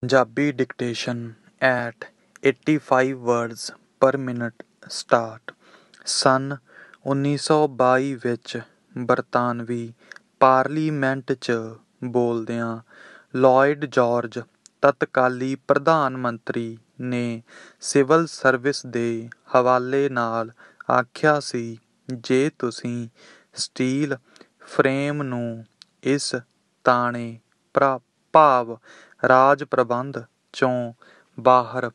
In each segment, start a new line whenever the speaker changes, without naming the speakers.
Punjabi dictation at 85 words per minute start. ਸੰਨ 1922 ਵਿੱਚ ਬਰਤਾਨਵੀ ਪਾਰਲੀਮੈਂਟ 'ਚ ਬੋਲਦਿਆਂ ਲਾਇਡ ਜਾਰਜ ਤਤਕਾਲੀ ਪ੍ਰਧਾਨ ਮੰਤਰੀ ਨੇ ਸਿਵਲ ਸਰਵਿਸ ਦੇ ਹਵਾਲੇ ਨਾਲ ਆਖਿਆ ਸੀ, ਜੇ ਤੁਸੀਂ ਸਟੀਲ ਫਰੇਮ ਨੂੰ ਇਸ ਤਾਣੇ ਭਾਵ ਰਾਜ ਪ੍ਰਬੰਧ 'ਚੋਂ ਬਾਹਰ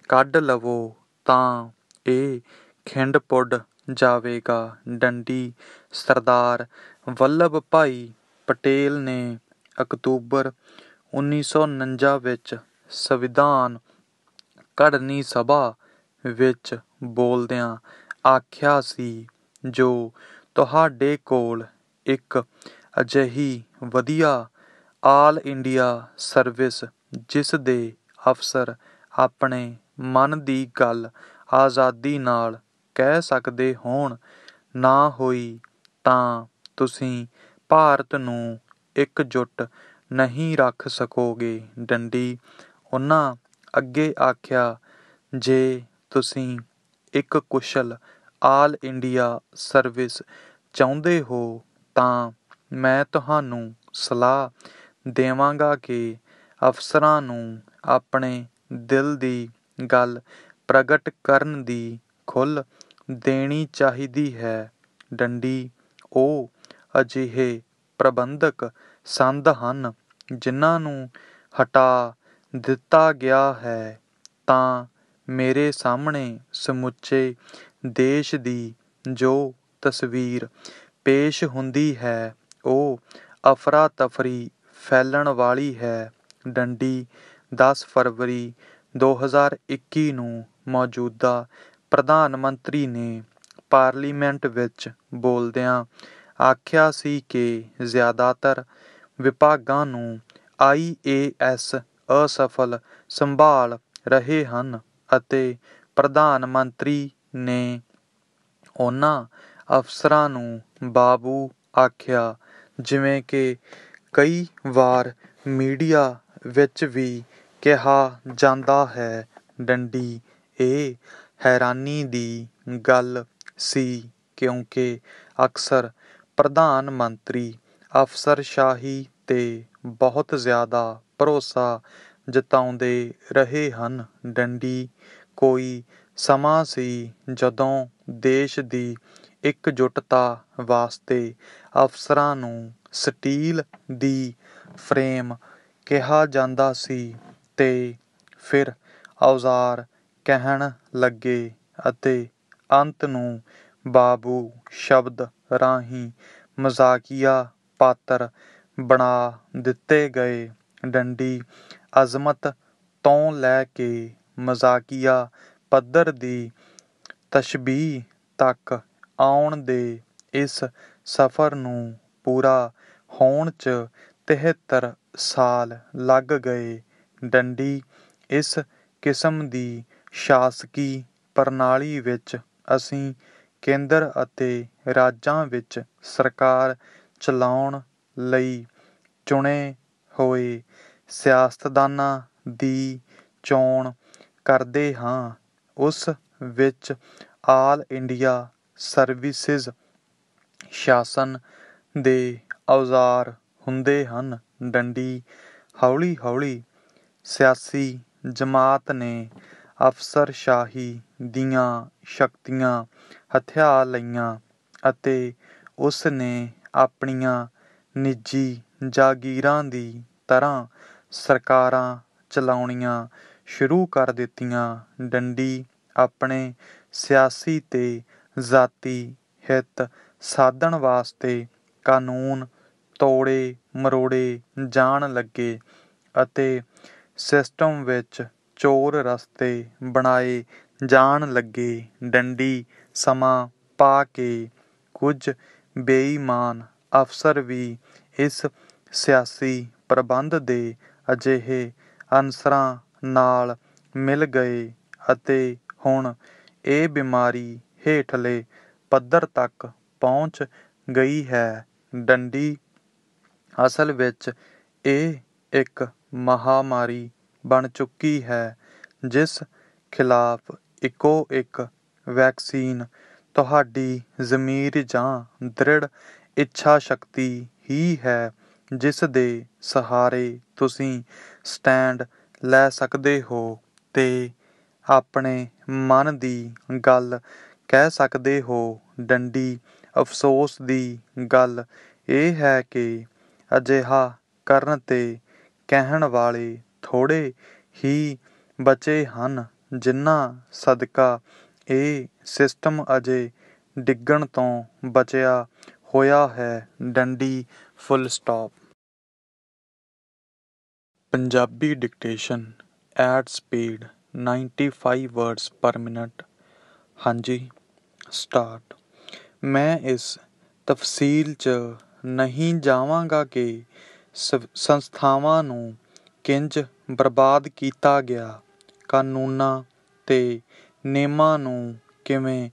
ਕੱਢ ਲਵੋ ਤਾਂ ਇਹ ਖਿੰਡ ਪੁੱਡ ਜਾਵੇਗਾ। ਡੰਡੀ ਸਰਦਾਰ ਵੱਲਭ ਭਾਈ ਪਟੇਲ ਨੇ ਅਕਤੂਬਰ 1949 ਵਿੱਚ ਸੰਵਿਧਾਨ ਘੜਨੀ ਸਭਾ ਵਿੱਚ ਬੋਲਦਿਆਂ ਆਖਿਆ ਸੀ, ਜੋ ਤੁਹਾਡੇ ਕੋਲ ਇੱਕ ਅਜਿਹੀ ਵਧੀਆ ਆਲ ਇੰਡੀਆ ਸਰਵਿਸ ਜਿਸ ਦੇ ਅਫਸਰ ਆਪਣੇ ਮਨ ਦੀ ਗੱਲ ਆਜ਼ਾਦੀ ਨਾਲ ਕਹਿ ਸਕਦੇ ਹੋਣ, ਨਾ ਹੋਈ ਤਾਂ ਤੁਸੀਂ ਭਾਰਤ ਨੂੰ ਇਕਜੁੱਟ ਨਹੀਂ ਰੱਖ ਸਕੋਗੇ। ਡੰਡੀ ਉਹਨਾਂ ਅੱਗੇ ਆਖਿਆ, ਜੇ ਤੁਸੀਂ ਇੱਕ ਕੁਸ਼ਲ ਆਲ ਇੰਡੀਆ ਸਰਵਿਸ ਚਾਹੁੰਦੇ ਹੋ ਤਾਂ ਮੈਂ ਤੁਹਾਨੂੰ ਸਲਾਹ ਦੇਵਾਂਗਾ ਕਿ ਅਫਸਰਾਂ ਨੂੰ ਆਪਣੇ ਦਿਲ ਦੀ ਗੱਲ ਪ੍ਰਗਟ ਕਰਨ ਦੀ ਖੁੱਲ੍ਹ ਦੇਣੀ ਚਾਹੀਦੀ ਹੈ। ਡੰਡੀ ਉਹ ਅਜਿਹੇ ਪ੍ਰਬੰਧਕ ਸੰਦ ਹਨ ਜਿਨ੍ਹਾਂ ਨੂੰ ਹਟਾ ਦਿੱਤਾ ਗਿਆ ਹੈ ਤਾਂ ਮੇਰੇ ਸਾਹਮਣੇ ਸਮੁੱਚੇ ਦੇਸ਼ ਦੀ ਜੋ ਤਸਵੀਰ ਪੇਸ਼ ਹੁੰਦੀ ਹੈ ਉਹ ਅਫਰਾ ਤਫਰੀ ਫੈਲਣ ਵਾਲੀ ਹੈ। ਡੰਡੀ 10 ਫਰਵਰੀ 2021 ਨੂੰ ਮੌਜੂਦਾ ਪ੍ਰਧਾਨ ਮੰਤਰੀ ਨੇ ਪਾਰਲੀਮੈਂਟ ਵਿੱਚ ਬੋਲਦਿਆਂ ਆਖਿਆ ਸੀ ਕਿ ਜ਼ਿਆਦਾਤਰ ਵਿਭਾਗਾਂ ਨੂੰ IAS ਅਸਫਲ ਸੰਭਾਲ ਰਹੇ ਹਨ ਅਤੇ ਪ੍ਰਧਾਨ ਮੰਤਰੀ ਨੇ ਉਹਨਾਂ ਅਫਸਰਾਂ ਨੂੰ ਬਾਬੂ ਆਖਿਆ, ਜਿਵੇਂ ਕਿ ਕਈ ਵਾਰ ਮੀਡੀਆ ਵਿੱਚ ਵੀ ਕਿਹਾ ਜਾਂਦਾ ਹੈ। ਡੰਡੀ ਇਹ ਹੈਰਾਨੀ ਦੀ ਗੱਲ ਸੀ ਕਿਉਂਕਿ ਅਕਸਰ ਪ੍ਰਧਾਨ ਮੰਤਰੀ ਅਫਸਰਸ਼ਾਹੀ 'ਤੇ ਬਹੁਤ ਜ਼ਿਆਦਾ ਭਰੋਸਾ ਜਤਾਉਂਦੇ ਰਹੇ ਹਨ। ਡੰਡੀ ਕੋਈ ਸਮਾਂ ਸੀ ਜਦੋਂ ਦੇਸ਼ ਦੀ ਇਕਜੁੱਟਤਾ ਵਾਸਤੇ ਅਫਸਰਾਂ ਨੂੰ ਸਟੀਲ ਦੀ ਫਰੇਮ ਕਿਹਾ ਜਾਂਦਾ ਸੀ ਤੇ ਫਿਰ ਔਜ਼ਾਰ ਕਹਿਣ ਲੱਗੇ ਅਤੇ ਅੰਤ ਨੂੰ ਬਾਬੂ ਸ਼ਬਦ ਰਾਹੀਂ ਮਜ਼ਾਕੀਆ ਪਾਤਰ ਬਣਾ ਦਿੱਤੇ ਗਏ। ਡੰਡੀ ਅਜ਼ਮਤ ਤੋਂ ਲੈ ਕੇ ਮਜ਼ਾਕੀਆ ਪੱਧਰ ਦੀ ਤਸ਼ਬੀਹ ਤੱਕ ਆਉਣ ਦੇ ਇਸ ਸਫ਼ਰ ਨੂੰ ਪੂਰਾ ਹੋਣ 'ਚ 73 ਸਾਲ ਲੱਗ ਗਏ। ਡੰਡੀ ਇਸ ਕਿਸਮ ਦੀ ਸ਼ਾਸਕੀ ਪ੍ਰਣਾਲੀ ਵਿੱਚ ਅਸੀਂ ਕੇਂਦਰ ਅਤੇ ਰਾਜਾਂ ਵਿੱਚ ਸਰਕਾਰ ਚਲਾਉਣ ਲਈ ਚੁਣੇ ਹੋਏ ਸਿਆਸਤਦਾਨਾਂ ਦੀ ਚੋਣ ਕਰਦੇ ਹਾਂ। ਉਸ ਵਿੱਚ ਆਲ ਇੰਡੀਆ ਸਰਵਿਸਿਜ਼ ਸ਼ਾਸਨ ਦੇ ਔਜ਼ਾਰ ਹੁੰਦੇ ਹਨ। ਡੰਡੀ ਹੌਲੀ ਹੌਲੀ ਸਿਆਸੀ ਜਮਾਤ ਨੇ ਅਫਸਰਸ਼ਾਹੀ ਦੀਆਂ ਸ਼ਕਤੀਆਂ ਹਥਿਆ ਲਈਆਂ ਅਤੇ ਉਸ ਨੇ ਆਪਣੀਆਂ ਨਿੱਜੀ ਜਾਗੀਰਾਂ ਦੀ ਤਰ੍ਹਾਂ ਸਰਕਾਰਾਂ ਚਲਾਉਣੀਆਂ ਸ਼ੁਰੂ ਕਰ ਦਿੱਤੀਆਂ। ਡੰਡੀ ਆਪਣੇ ਸਿਆਸੀ ਤੇ ਜ਼ਾਤੀ ਹਿੱਤ ਸਾਧਣ ਵਾਸਤੇ ਕਾਨੂੰਨ ਤੋੜੇ ਮਰੋੜੇ ਜਾਣ ਲੱਗੇ ਅਤੇ ਸਿਸਟਮ ਵਿੱਚ ਚੋਰ ਰਸਤੇ ਬਣਾਏ ਜਾਣ ਲੱਗੇ। ਡੰਡੀ ਸਮਾਂ ਪਾ ਕੇ ਕੁਝ ਬੇਈਮਾਨ ਅਫਸਰ ਵੀ ਇਸ ਸਿਆਸੀ ਪ੍ਰਬੰਧ ਦੇ ਅਜਿਹੇ ਅਨਸਰਾਂ ਨਾਲ ਮਿਲ ਗਏ ਅਤੇ ਹੁਣ ਇਹ ਬਿਮਾਰੀ ਹੇਠਲੇ ਪੱਧਰ ਤੱਕ ਪਹੁੰਚ ਗਈ ਹੈ। ਡੰਡੀ ਅਸਲ ਵਿੱਚ ਇਹ ਇੱਕ ਮਹਾਮਾਰੀ ਬਣ ਚੁੱਕੀ ਹੈ, ਜਿਸ ਖਿਲਾਫ ਇੱਕੋ ਇੱਕ ਵੈਕਸੀਨ ਤੁਹਾਡੀ ਜ਼ਮੀਰ ਜਾਂ ਦ੍ਰਿੜ ਇੱਛਾ ਸ਼ਕਤੀ ਹੀ ਹੈ, ਜਿਸ ਦੇ ਸਹਾਰੇ ਤੁਸੀਂ ਸਟੈਂਡ ਲੈ ਸਕਦੇ ਹੋ ਤੇ ਆਪਣੇ ਮਨ ਦੀ ਗੱਲ ਕਹਿ ਸਕਦੇ ਹੋ। ਡੰਡੀ ਅਫਸੋਸ ਦੀ ਗੱਲ ਇਹ ਹੈ ਕਿ ਅਜਿਹਾ ਕਰਨ ਤੇ ਕਹਿਣ ਵਾਲੇ ਥੋੜ੍ਹੇ ਹੀ ਬਚੇ ਹਨ, ਜਿਨ੍ਹਾਂ ਸਦਕਾ ਇਹ ਸਿਸਟਮ ਅਜੇ ਡਿੱਗਣ ਤੋਂ ਬਚਿਆ ਹੋਇਆ ਹੈ। ਡੰਡੀ full stop. Punjabi dictation at speed 95 words ਪਰ ਮਿੰਟ। ਹਾਂਜੀ, ਸਟਾਰਟ। ਮੈਂ ਇਸ ਤਫਸੀਲ 'ਚ ਨਹੀਂ ਜਾਵਾਂਗਾ ਕਿ ਸੰਸਥਾਵਾਂ ਨੂੰ ਕਿੰਜ ਬਰਬਾਦ ਕੀਤਾ ਗਿਆ, ਕਾਨੂੰਨਾਂ ਤੇ ਨੇਮਾਂ ਨੂੰ ਕਿਵੇਂ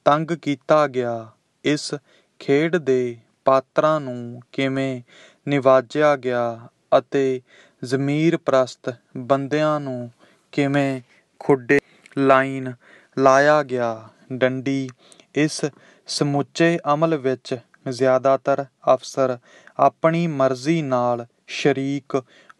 ਤੰਗ ਕੀਤਾ ਗਿਆ, ਇਸ ਖੇਡ ਦੇ ਪਾਤਰਾਂ ਨੂੰ ਕਿਵੇਂ ਨਿਵਾਜਿਆ ਗਿਆ ਅਤੇ ਜ਼ਮੀਰ ਪ੍ਰਸਤ ਬੰਦਿਆਂ ਨੂੰ ਕਿਵੇਂ ਖੁੱਡੇ ਲਾਈਨ ਲਾਇਆ ਗਿਆ। ਡੰਡੀ ਇਸ ਸਮੁੱਚੇ ਅਮਲ ਵਿੱਚ ਜ਼ਿਆਦਾਤਰ ਅਫਸਰ ਆਪਣੀ ਮਰਜ਼ੀ ਨਾਲ ਸ਼ਰੀਕ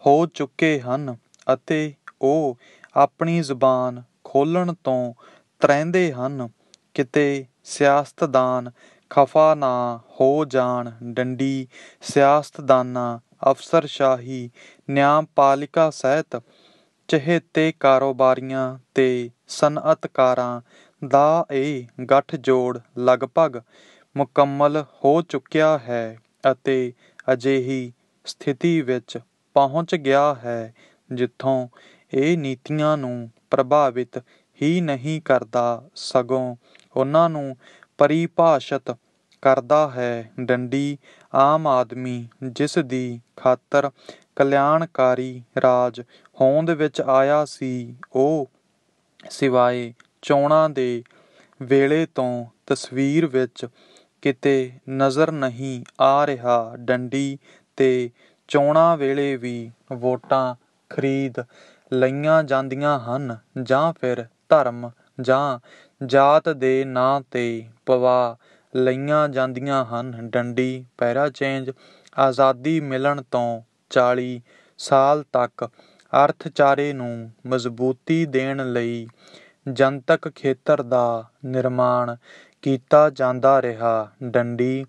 ਹੋ ਚੁੱਕੇ ਹਨ ਅਤੇ ਉਹ ਆਪਣੀ ਜ਼ੁਬਾਨ ਖੋਲ੍ਹਣ ਤੋਂ ਤ੍ਰਹਿੰਦੇ ਹਨ, ਕਿਤੇ ਸਿਆਸਤਦਾਨ ਖਫ਼ਾ ਨਾ ਹੋ ਜਾਣ। ਡੰਡੀ ਸਿਆਸਤਦਾਨਾਂ, ਅਫਸਰਸ਼ਾਹੀ, ਨਿਆਂਪਾਲਿਕਾ ਸਹਿਤ ਚਹੇਤੇ ਕਾਰੋਬਾਰੀਆਂ ਤੇ ਸਨਅਤਕਾਰਾਂ ਦਾ ਇਹ ਗੱਠਜੋੜ ਲਗਭਗ ਮੁਕੰਮਲ ਹੋ ਚੁੱਕਿਆ ਹੈ ਅਤੇ ਅਜਿਹੀ ਸਥਿਤੀ ਵਿੱਚ ਪਹੁੰਚ ਗਿਆ ਹੈ ਜਿੱਥੋਂ ਇਹ ਨੀਤੀਆਂ ਨੂੰ ਪ੍ਰਭਾਵਿਤ ਹੀ ਨਹੀਂ ਕਰਦਾ, ਸਗੋਂ ਉਨ੍ਹਾਂ ਨੂੰ ਪਰਿਭਾਸ਼ਤ ਕਰਦਾ ਹੈ। ਡੰਡੀ ਆਮ ਆਦਮੀ, ਜਿਸ ਦੀ ਖਾਤਰ ਕਲਿਆਣਕਾਰੀ ਰਾਜ ਹੋਂਦ ਵਿੱਚ ਆਇਆ ਸੀ, ਉਹ ਸਿਵਾਏ ਚੋਣਾਂ ਦੇ ਵੇਲੇ ਤੋਂ ਤਸਵੀਰ ਵਿੱਚ ਕਿਤੇ ਨਜ਼ਰ ਨਹੀਂ ਆ ਰਿਹਾ। ਡੰਡੀ ਤੇ ਚੋਣਾਂ ਵੇਲੇ ਵੀ ਵੋਟਾਂ ਖਰੀਦ ਲਈਆਂ ਜਾਂਦੀਆਂ ਹਨ ਜਾਂ ਫਿਰ ਧਰਮ ਜਾਂ ਜਾਤ ਦੇ ਨਾਂ ਤੇ ਪਵਾ ਲਈਆਂ ਜਾਂਦੀਆਂ ਹਨ। ਡੰਡੀ ਪੈਰਾਚੇਂਜ ਆਜ਼ਾਦੀ ਮਿਲਣ ਤੋਂ 40 ਸਾਲ ਤੱਕ ਅਰਥਚਾਰੇ ਨੂੰ ਮਜ਼ਬੂਤੀ ਦੇਣ ਲਈ ਜਨਤਕ ਖੇਤਰ ਦਾ ਨਿਰਮਾਣ ਕੀਤਾ ਜਾਂਦਾ ਰਿਹਾ। ਡੰਡੀ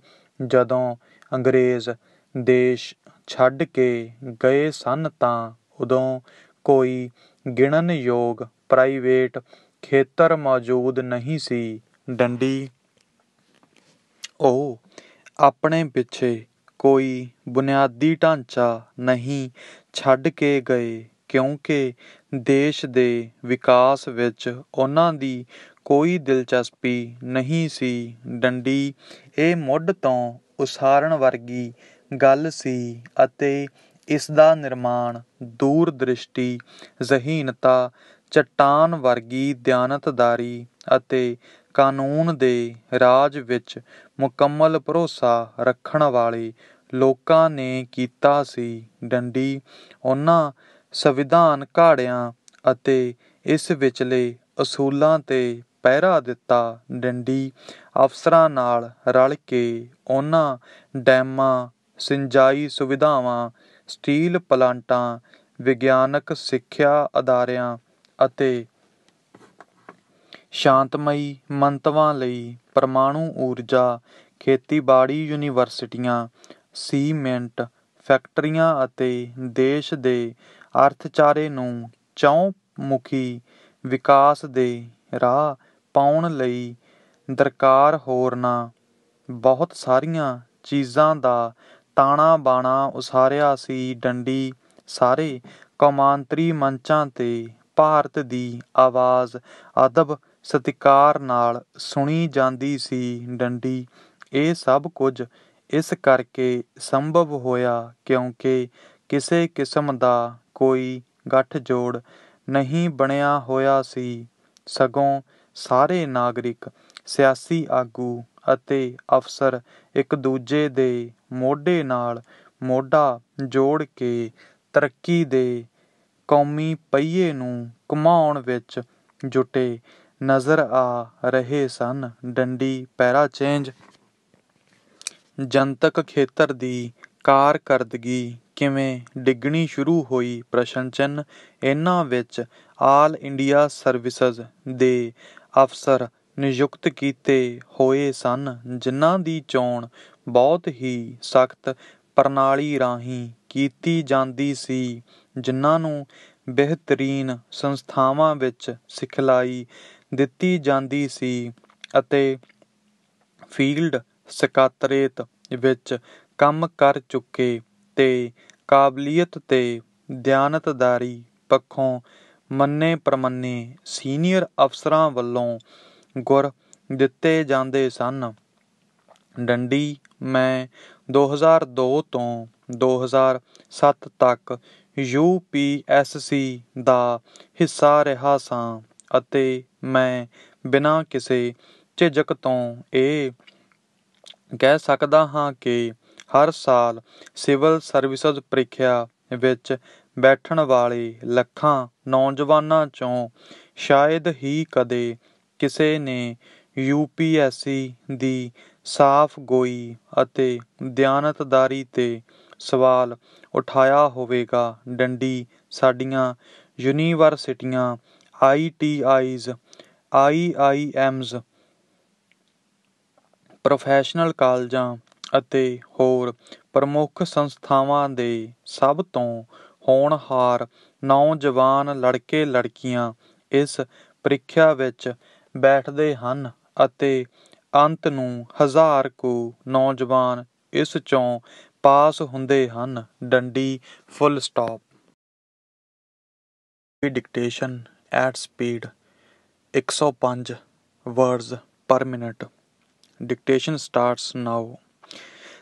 ਜਦੋਂ ਅੰਗਰੇਜ਼ ਦੇਸ਼ ਛੱਡ ਕੇ ਗਏ ਸਨ ਤਾਂ ਉਦੋਂ ਕੋਈ ਗਿਣਨਯੋਗ ਪ੍ਰਾਈਵੇਟ ਖੇਤਰ ਮੌਜੂਦ ਨਹੀਂ ਸੀ। ਡੰਡੀ ਉਹ ਆਪਣੇ ਪਿੱਛੇ ਕੋਈ ਬੁਨਿਆਦੀ ਢਾਂਚਾ ਨਹੀਂ ਛੱਡ ਕੇ ਗਏ, ਕਿਉਂਕਿ ਦੇਸ਼ ਦੇ ਵਿਕਾਸ ਵਿੱਚ ਉਨ੍ਹਾਂ ਦੀ ਕੋਈ ਦਿਲਚਸਪੀ ਨਹੀਂ ਸੀ। ਡੰਡੀ ਇਹ ਮੁੱਢ ਤੋਂ ਉਸਾਰਨ ਵਰਗੀ ਗੱਲ ਸੀ ਅਤੇ ਇਸਦਾ ਨਿਰਮਾਣ ਦੂਰ-ਦ੍ਰਿਸ਼ਟੀ, ਜ਼ਹੀਨਤਾ, ਚੱਟਾਨ ਵਰਗੀ ਦਿਆਨਤਦਾਰੀ ਅਤੇ ਕਾਨੂੰਨ ਦੇ ਰਾਜ ਵਿੱਚ ਮੁਕੰਮਲ ਭਰੋਸਾ ਰੱਖਣ ਵਾਲੇ ਲੋਕਾਂ ਨੇ ਕੀਤਾ ਸੀ। ਡੰਡੀ ਉਨ੍ਹਾਂ ਸੰਵਿਧਾਨ ਘਾੜਿਆਂ ਅਤੇ ਇਸ ਵਿਚਲੇ ਅਸੂਲਾਂ ਤੇ ਪਹਿਰਾ ਦਿੱਤਾ। ਡੰਡੀ ਅਫਸਰਾਂ ਨਾਲ ਰਲ ਕੇ ਉਨ੍ਹਾਂ ਡੈਮਾਂ, ਸਿੰਜਾਈ ਸੁਵਿਧਾਵਾਂ, ਸਟੀਲ ਪਲਾਂਟਾਂ, ਵਿਗਿਆਨਕ ਸਿੱਖਿਆ ਅਦਾਰਿਆਂ ਅਤੇ ਸ਼ਾਂਤਮਈ ਮੰਤਵਾਂ ਲਈ ਪਰਮਾਣੂ ਊਰਜਾ, ਖੇਤੀਬਾੜੀ ਯੂਨੀਵਰਸਿਟੀਆਂ, ਸੀਮੈਂਟ ਫੈਕਟਰੀਆਂ ਅਤੇ ਦੇਸ਼ ਦੇ ਅਰਥਚਾਰੇ ਨੂੰ ਚਹੁੰ-ਮੁਖੀ ਵਿਕਾਸ ਦੇ ਰਾਹ ਪਾਉਣ ਲਈ ਦਰਕਾਰ ਹੋਰਨਾਂ ਬਹੁਤ ਸਾਰੀਆਂ ਚੀਜ਼ਾਂ ਦਾ ਤਾਣਾ-ਬਾਣਾ ਉਸਾਰਿਆ ਸੀ। ਡੰਡੀ ਸਾਰੇ ਕੌਮਾਂਤਰੀ ਮੰਚਾਂ ਤੇ ਭਾਰਤ ਦੀ ਆਵਾਜ਼ ਅਦਬ ਸਤਿਕਾਰ ਨਾਲ ਸੁਣੀ ਜਾਂਦੀ ਸੀ। ਡੰਡੀ ਇਹ ਸਭ ਕੁਝ ਇਸ ਕਰਕੇ ਸੰਭਵ ਹੋਇਆ ਕਿਉਂਕਿ ਕਿਸੇ ਕਿਸਮ ਦਾ ਕੋਈ ਗੱਠਜੋੜ ਨਹੀਂ ਬਣਿਆ ਹੋਇਆ ਸੀ, ਸਗੋਂ ਸਾਰੇ ਨਾਗਰਿਕ, ਸਿਆਸੀ ਆਗੂ ਅਤੇ ਅਫਸਰ ਇੱਕ-ਦੂਜੇ ਦੇ ਮੋਢੇ ਨਾਲ ਮੋਢਾ ਜੋੜ ਕੇ ਤਰੱਕੀ ਦੇ ਕੌਮੀ ਪਹੀਏ ਨੂੰ ਘੁਮਾਉਣ ਵਿੱਚ ਜੁਟੇ ਨਜ਼ਰ ਆ ਰਹੇ ਸਨ। ਡੰਡੀ ਪੈਰਾ ਚੇਂਜ ਜਨਤਕ ਖੇਤਰ ਦੀ ਕਾਰਕਰਦਗੀ ਕਿਵੇਂ ਡਿੱਗਣੀ ਸ਼ੁਰੂ ਹੋਈ? ਇਹਨਾਂ ਵਿੱਚ ਆਲ ਇੰਡੀਆ ਸਰਵਿਸਜ਼ ਦੇ ਅਫਸਰ ਨਿਯੁਕਤ ਕੀਤੇ ਹੋਏ ਸਨ, ਜਿਨ੍ਹਾਂ ਦੀ ਚੋਣ ਬਹੁਤ ਹੀ ਸਖਤ ਪ੍ਰਣਾਲੀ ਰਾਹੀਂ ਕੀਤੀ ਜਾਂਦੀ ਸੀ, ਜਿਨ੍ਹਾਂ ਨੂੰ ਬਿਹਤਰੀਨ ਸੰਸਥਾਵਾਂ ਵਿੱਚ ਸਿਖਲਾਈ ਦਿੱਤੀ ਜਾਂਦੀ ਸੀ ਅਤੇ ਫੀਲਡ ਸਕੱਤਰੇਤ ਵਿੱਚ ਕੰਮ ਕਰ ਚੁੱਕੇ ਤੇ ਕਾਬਲੀਅਤ ਤੇ ਦਿਆਨਤਦਾਰੀ ਪੱਖੋਂ ਮੰਨੇ-ਪ੍ਰਮੰਨੇ ਸੀਨੀਅਰ ਅਫਸਰਾਂ ਵੱਲੋਂ ਗੁਰ ਦਿੱਤੇ ਜਾਂਦੇ ਸਨ। ਡੰਡੀ ਮੈਂ 2002 ਤੋਂ 2007 ਤੱਕ UPSC ਦਾ ਹਿੱਸਾ ਰਿਹਾ ਸਾਂ ਅਤੇ ਮੈਂ ਬਿਨਾਂ ਕਿਸੇ ਝਿਝਕ ਤੋਂ ਇਹ ਕਹਿ ਸਕਦਾ ਹਾਂ ਕਿ ਹਰ ਸਾਲ ਸਿਵਲ ਸਰਵਿਸਜ਼ ਪ੍ਰੀਖਿਆ ਵਿੱਚ ਬੈਠਣ ਵਾਲੇ ਲੱਖਾਂ ਨੌਜਵਾਨਾਂ 'ਚੋਂ ਸ਼ਾਇਦ ਹੀ ਕਦੇ ਕਿਸੇ ਨੇ UPSC ਦੀ ਸਾਫ਼ ਗੋਈ ਅਤੇ ਦਿਆਨਤਦਾਰੀ 'ਤੇ ਸਵਾਲ ਉਠਾਇਆ ਹੋਵੇਗਾ। ਡੰਡੀ ਸਾਡੀਆਂ ਯੂਨੀਵਰਸਿਟੀਆਂ, ITIs, IIMs, ਪ੍ਰੋਫੈਸ਼ਨਲ ਕਾਲਜਾਂ ਅਤੇ ਹੋਰ ਪ੍ਰਮੁੱਖ ਸੰਸਥਾਵਾਂ ਦੇ ਸਭ ਤੋਂ ਹੋਣਹਾਰ ਨੌਜਵਾਨ ਲੜਕੇ-ਲੜਕੀਆਂ ਇਸ ਪ੍ਰੀਖਿਆ ਵਿੱਚ ਬੈਠਦੇ ਹਨ ਅਤੇ ਅੰਤ ਨੂੰ ਹਜ਼ਾਰ ਕੁ ਨੌਜਵਾਨ ਇਸ 'ਚੋਂ ਪਾਸ ਹੁੰਦੇ ਹਨ। ਡੰਡੀ full stop. Dictation at speed 105 words ਪਰ ਮਿੰਟ। ਡਿਕਟੇਸ਼ਨ ਸਟਾਰਟਸ ਨਾਓ।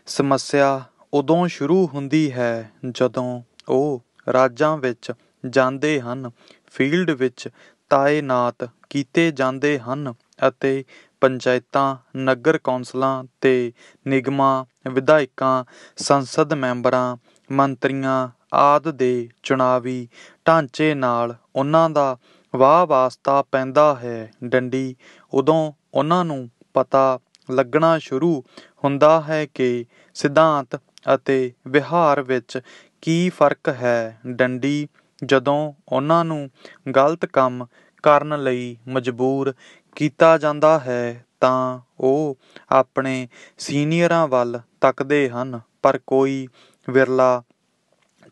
ਸਮੱਸਿਆ ਉਦੋਂ ਸ਼ੁਰੂ ਹੁੰਦੀ ਹੈ ਜਦੋਂ ਉਹ ਰਾਜਾਂ ਵਿੱਚ ਜਾਂਦੇ ਹਨ, ਫੀਲਡ ਵਿੱਚ ਤਾਇਨਾਤ ਕੀਤੇ ਜਾਂਦੇ ਹਨ ਅਤੇ ਪੰਚਾਇਤਾਂ, ਨਗਰ ਕੌਂਸਲਾਂ ਤੇ ਨਿਗਮਾਂ, ਵਿਧਾਇਕਾਂ, ਸੰਸਦ ਮੈਂਬਰਾਂ, ਮੰਤਰੀਆਂ ਆਦਿ ਦੇ ਚੁਣਾਵੀ ਢਾਂਚੇ ਨਾਲ ਉਨ੍ਹਾਂ ਦਾ ਵਾਹ-ਵਾਸਤਾ ਪੈਂਦਾ ਹੈ। ਡੰਡੀ ਉਦੋਂ ਉਨ੍ਹਾਂ ਨੂੰ ਪਤਾ ਲੱਗਣਾ ਸ਼ੁਰੂ ਹੁੰਦਾ ਹੈ ਕਿ ਸਿਧਾਂਤ ਅਤੇ ਵਿਹਾਰ ਵਿੱਚ ਕੀ ਫਰਕ ਹੈ। ਡੰਡੀ ਜਦੋਂ ਉਨ੍ਹਾਂ ਨੂੰ ਗਲਤ ਕੰਮ ਕਰਨ ਲਈ ਮਜਬੂਰ ਕੀਤਾ ਜਾਂਦਾ ਹੈ ਤਾਂ ਉਹ ਆਪਣੇ ਸੀਨੀਅਰਾਂ ਵੱਲ ਤੱਕਦੇ ਹਨ, ਪਰ ਕੋਈ ਵਿਰਲਾ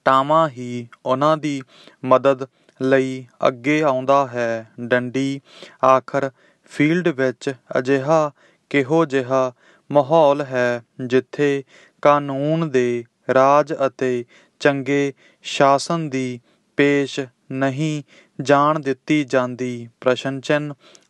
ਟਾਵਾਂ ਹੀ ਉਨ੍ਹਾਂ ਦੀ ਮਦਦ ਲਈ ਅੱਗੇ ਆਉਂਦਾ ਹੈ। ਡੰਡੀ ਆਖਰ ਫੀਲਡ ਵਿੱਚ ਅਜਿਹਾ ਕਿਹੋ ਜਿਹਾ ਮਾਹੌਲ ਹੈ ਜਿੱਥੇ ਕਾਨੂੰਨ ਦੇ ਰਾਜ ਅਤੇ ਚੰਗੇ ਸ਼ਾਸਨ ਦੀ ਪੇਸ਼ ਨਹੀਂ ਜਾਣ ਦਿੱਤੀ ਜਾਂਦੀ?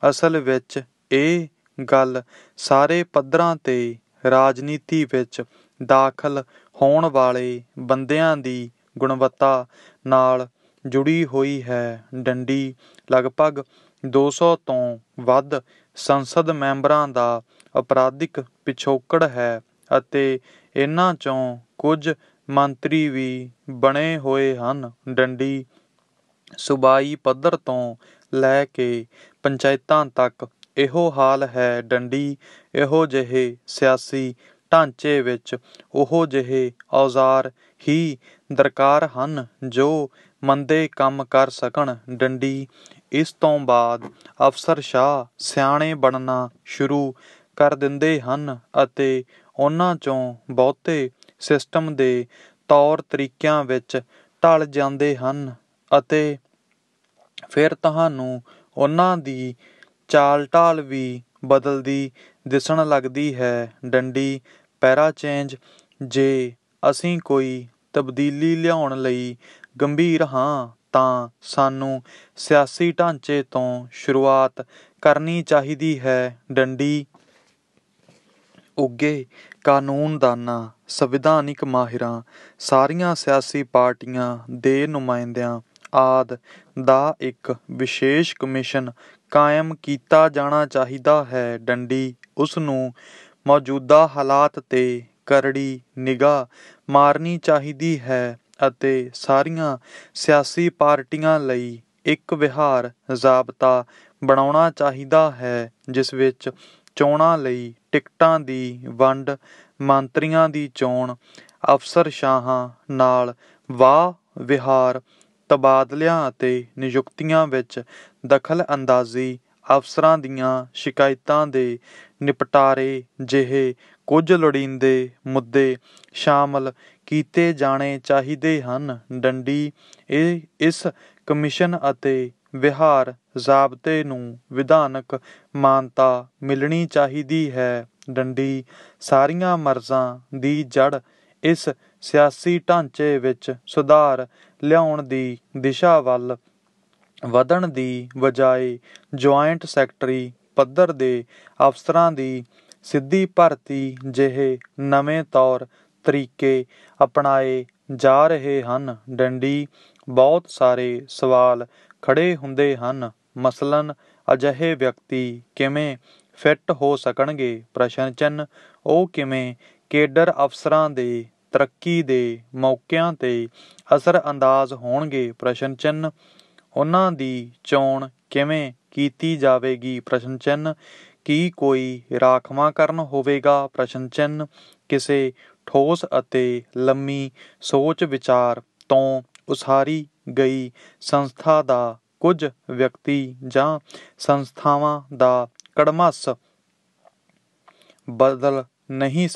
ਅਸਲ ਵਿੱਚ ਇਹ ਗੱਲ ਸਾਰੇ ਪੱਧਰਾਂ ਤੇ ਰਾਜਨੀਤੀ ਵਿੱਚ ਦਾਖਲ ਹੋਣ ਵਾਲੇ ਬੰਦਿਆਂ ਦੀ ਗੁਣਵੱਤਾ ਨਾਲ ਜੁੜੀ ਹੋਈ ਹੈ। ਡੰਡੀ ਲਗਭਗ 200 ਤੋਂ ਵੱਧ ਸੰਸਦ ਮੈਂਬਰਾਂ ਦਾ ਅਪਰਾਧਿਕ ਪਿਛੋਕੜ ਹੈ ਅਤੇ ਇਨ੍ਹਾਂ 'ਚੋਂ ਕੁਝ ਮੰਤਰੀ ਵੀ ਬਣੇ ਹੋਏ ਹਨ। ਡੰਡੀ ਸੂਬਾਈ ਪੱਧਰ ਤੋਂ ਲੈ ਕੇ ਪੰਚਾਇਤਾਂ ਤੱਕ ਇਹੋ ਹਾਲ ਹੈ। ਡੰਡੀ ਇਹੋ ਜਿਹੇ ਸਿਆਸੀ ਢਾਂਚੇ ਵਿੱਚ ਉਹੋ ਜਿਹੇ ਔਜ਼ਾਰ ਹੀ ਦਰਕਾਰ ਹਨ ਜੋ ਮੰਦੇ ਕੰਮ ਕਰ ਸਕਣ। ਡੰਡੀ ਇਸ ਤੋਂ ਬਾਅਦ ਅਫਸਰਸ਼ਾਹ ਸਿਆਣੇ ਬਣਨਾ ਸ਼ੁਰੂ ਕਰ ਦਿੰਦੇ ਹਨ ਅਤੇ ਉਨ੍ਹਾਂ 'ਚੋਂ ਬਹੁਤੇ ਸਿਸਟਮ ਦੇ ਤੌਰ ਤਰੀਕਿਆਂ ਵਿੱਚ ਢਲ ਜਾਂਦੇ ਹਨ ਅਤੇ ਫਿਰ ਤੁਹਾਨੂੰ ਉਨ੍ਹਾਂ ਦੀ ਚਾਲ-ਢਾਲ ਵੀ ਬਦਲਦੀ ਦਿਸਣ ਲੱਗਦੀ ਹੈ। ਡੰਡੀ ਪੈਰਾ ਚੇਂਜ ਜੇ ਅਸੀਂ ਕੋਈ ਤਬਦੀਲੀ ਲਿਆਉਣ ਲਈ ਗੰਭੀਰ ਹਾਂ ਤਾਂ ਸਾਨੂੰ ਸਿਆਸੀ ਢਾਂਚੇ ਤੋਂ ਸ਼ੁਰੂਆਤ ਕਰਨੀ ਚਾਹੀਦੀ ਹੈ। ਡੰਡੀ ਉੱਘੇ ਕਾਨੂੰਨਦਾਨਾਂ, ਸੰਵਿਧਾਨਿਕ ਮਾਹਿਰਾਂ, ਸਾਰੀਆਂ ਸਿਆਸੀ ਪਾਰਟੀਆਂ ਦੇ ਨੁਮਾਇੰਦਿਆਂ ਆਦਿ ਦਾ ਇੱਕ ਵਿਸ਼ੇਸ਼ ਕਮਿਸ਼ਨ ਕਾਇਮ ਕੀਤਾ ਜਾਣਾ ਚਾਹੀਦਾ ਹੈ। ਡੰਡੀ ਉਸ ਨੂੰ ਮੌਜੂਦਾ ਹਾਲਾਤ 'ਤੇ ਕਰੜੀ ਨਿਗਾਹ ਮਾਰਨੀ ਚਾਹੀਦੀ ਹੈ ਅਤੇ ਸਾਰੀਆਂ ਸਿਆਸੀ ਪਾਰਟੀਆਂ ਲਈ ਇੱਕ ਵਿਹਾਰ ਜ਼ਾਬਤਾ ਬਣਾਉਣਾ ਚਾਹੀਦਾ ਹੈ, ਜਿਸ ਵਿੱਚ ਚੋਣਾਂ ਲਈ ਟਿਕਟਾਂ ਦੀ ਵੰਡ, ਮੰਤਰੀਆਂ ਦੀ ਚੋਣ, ਅਫਸਰਸ਼ਾਹਾਂ ਨਾਲ ਵਾਹ ਵਿਹਾਰ, ਤਬਾਦਲਿਆਂ ਅਤੇ ਨਿਯੁਕਤੀਆਂ ਵਿੱਚ ਦਖਲ ਅੰਦਾਜ਼ੀ, ਅਫਸਰਾਂ ਦੀਆਂ ਸ਼ਿਕਾਇਤਾਂ ਦੇ ਨਿਪਟਾਰੇ ਜਿਹੇ ਕੁਝ ਲੋੜੀਂਦੇ ਮੁੱਦੇ ਸ਼ਾਮਲ ਕੀਤੇ ਜਾਣੇ ਚਾਹੀਦੇ ਹਨ। ਡੰਡੀ ਇਸ ਕਮਿਸ਼ਨ ਅਤੇ ਵਿਹਾਰ ਜ਼ਾਬਤੇ ਨੂੰ ਵਿਧਾਨਕ ਮਾਨਤਾ ਮਿਲਣੀ ਚਾਹੀਦੀ ਹੈ। ਡੰਡੀ ਸਾਰੀਆਂ ਮਰਜ਼ਾਂ ਦੀ ਜੜ੍ਹ ਇਸ ਸਿਆਸੀ ਢਾਂਚੇ ਵਿੱਚ ਸੁਧਾਰ ਲਿਆਉਣ ਦੀ ਦਿਸ਼ਾ ਵੱਲ ਵਧਣ ਦੀ ਬਜਾਏ ਜੁਆਇੰਟ ਸੈਕਟਰੀ ਪੱਧਰ ਦੇ ਅਫਸਰਾਂ ਦੀ ਸਿੱਧੀ ਭਰਤੀ ਜਿਹੇ ਨਵੇਂ ਤੌਰ ਤਰੀਕੇ ਅਪਣਾਏ ਜਾ ਰਹੇ ਹਨ। ਡੰਡੀ ਬਹੁਤ ਸਾਰੇ ਸਵਾਲ ਖੜ੍ਹੇ ਹੁੰਦੇ ਹਨ, ਮਸਲਨ ਅਜਿਹੇ ਵਿਅਕਤੀ ਕਿਵੇਂ ਫਿੱਟ ਹੋ ਸਕਣਗੇ? ਉਹ ਕਿਵੇਂ ਕੇਡਰ ਅਫਸਰਾਂ ਦੇ ਤਰੱਕੀ ਦੇ ਮੌਕਿਆਂ 'ਤੇ ਅਸਰ ਅੰਦਾਜ਼ ਹੋਣਗੇ? ਉਹਨਾਂ ਦੀ ਚੋਣ ਕਿਵੇਂ ਕੀਤੀ ਜਾਵੇਗੀ? ਕੀ ਕੋਈ ਰਾਖਵਾਂਕਰਨ ਹੋਵੇਗਾ? ਕਿਸੇ ਠੋਸ ਅਤੇ ਲੰਮੀ ਸੋਚ ਵਿਚਾਰ ਤੋਂ ਉਸਾਰੀ ਗਈ ਸੰਸਥਾ ਦਾ ਕੁਝ ਵਿਅਕਤੀ ਜਾਂ ਸੰਸਥਾਵਾਂ ਦਾ ਕੜਮੱਸ ਬਦਲ ਨਹੀਂ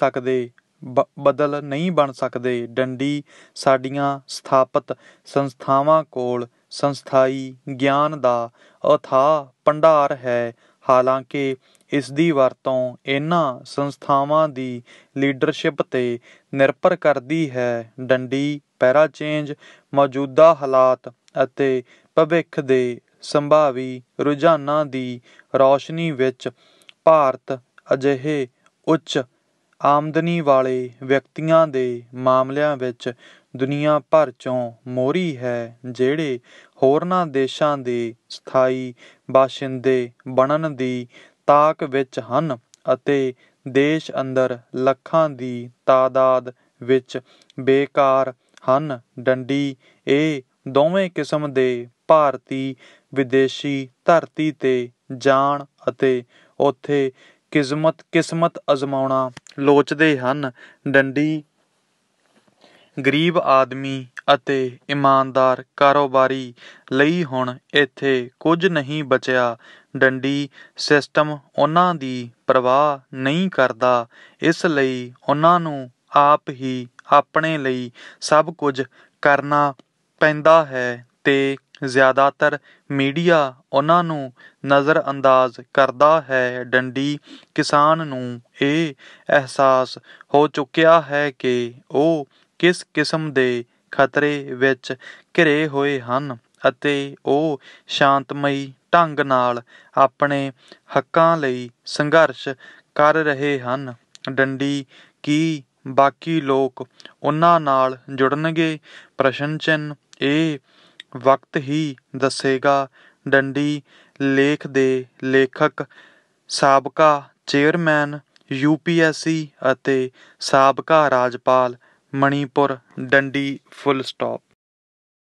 ਬਣ ਸਕਦੇ। ਡੰਡੀ ਸਾਡੀਆਂ ਸਥਾਪਤ ਸੰਸਥਾਵਾਂ ਕੋਲ ਸੰਸਥਾਈ ਗਿਆਨ ਦਾ ਅਥਾਹ ਭੰਡਾਰ ਹੈ, ਹਾਲਾਂਕਿ ਇਸਦੀ ਵਰਤੋਂ ਇਹਨਾਂ ਸੰਸਥਾਵਾਂ ਦੀ ਲੀਡਰਸ਼ਿਪ 'ਤੇ ਨਿਰਭਰ ਕਰਦੀ ਹੈ। ਡੰਡੀ ਪੈਰਾਚੇਂਜ, ਮੌਜੂਦਾ ਹਾਲਾਤ ਅਤੇ ਭਵਿੱਖ ਦੇ ਸੰਭਾਵੀ ਰੁਝਾਨਾਂ ਦੀ ਰੌਸ਼ਨੀ ਵਿੱਚ ਭਾਰਤ ਅਜਿਹੇ ਉੱਚ ਆਮਦਨੀ ਵਾਲੇ ਵਿਅਕਤੀਆਂ ਦੇ ਮਾਮਲਿਆਂ ਵਿੱਚ ਦੁਨੀਆ ਭਰ 'ਚੋਂ ਮੋਹਰੀ ਹੈ, ਜਿਹੜੇ ਹੋਰਨਾਂ ਦੇਸ਼ਾਂ ਦੇ ਸਥਾਈ ਬਾਸ਼ਿੰਦੇ ਬਣਨ ਦੀ ਤਾਕ ਵਿੱਚ ਹਨ ਅਤੇ ਦੇਸ਼ ਅੰਦਰ ਲੱਖਾਂ ਦੀ ਤਾਦਾਦ ਵਿੱਚ ਬੇਕਾਰ ਹਨ। ਡੰਡੀ ਇਹ ਦੋਵੇਂ ਕਿਸਮ ਦੇ ਭਾਰਤੀ ਵਿਦੇਸ਼ੀ ਧਰਤੀ 'ਤੇ ਜਾਣ ਅਤੇ ਉੱਥੇ ਕਿਸਮਤ ਅਜ਼ਮਾਉਣਾ ਲੋਚਦੇ ਹਨ। ਡੰਡੀ ਗਰੀਬ ਆਦਮੀ ਅਤੇ ਇਮਾਨਦਾਰ ਕਾਰੋਬਾਰੀ ਲਈ ਹੁਣ ਇੱਥੇ ਕੁਝ ਨਹੀਂ ਬਚਿਆ। ਡੰਡੀ ਸਿਸਟਮ ਉਹਨਾਂ ਦੀ ਪਰਵਾਹ ਨਹੀਂ ਕਰਦਾ, ਇਸ ਲਈ ਉਹਨਾਂ ਨੂੰ ਆਪ ਹੀ ਆਪਣੇ ਲਈ ਸਭ ਕੁਝ ਕਰਨਾ ਪੈਂਦਾ ਹੈ ਤੇ ਜ਼ਿਆਦਾਤਰ ਮੀਡੀਆ ਉਹਨਾਂ ਨੂੰ ਨਜ਼ਰਅੰਦਾਜ਼ ਕਰਦਾ ਹੈ। ਡੰਡੀ ਕਿਸਾਨ ਨੂੰ ਇਹ ਅਹਿਸਾਸ ਹੋ ਚੁੱਕਿਆ ਹੈ ਕਿ ਉਹ ਕਿਸ ਕਿਸਮ ਦੇ ਖਤਰੇ ਵਿੱਚ ਘਿਰੇ ਹੋਏ ਹਨ ਅਤੇ ਉਹ ਸ਼ਾਂਤਮਈ ਢੰਗ ਨਾਲ ਆਪਣੇ ਹੱਕਾਂ ਲਈ ਸੰਘਰਸ਼ ਕਰ ਰਹੇ ਹਨ। ਡੰਡੀ ਕੀ ਬਾਕੀ ਲੋਕ ਉਹਨਾਂ ਨਾਲ ਜੁੜਨਗੇ? ਇਹ ਵਕਤ ਹੀ ਦੱਸੇਗਾ। ਡੰਡੀ ਲੇਖ ਦੇ ਲੇਖਕ, ਸਾਬਕਾ ਚੇਅਰਮੈਨ UPSC ਅਤੇ ਸਾਬਕਾ ਰਾਜਪਾਲ ਮਣੀਪੁਰ। ਡੰਡੀ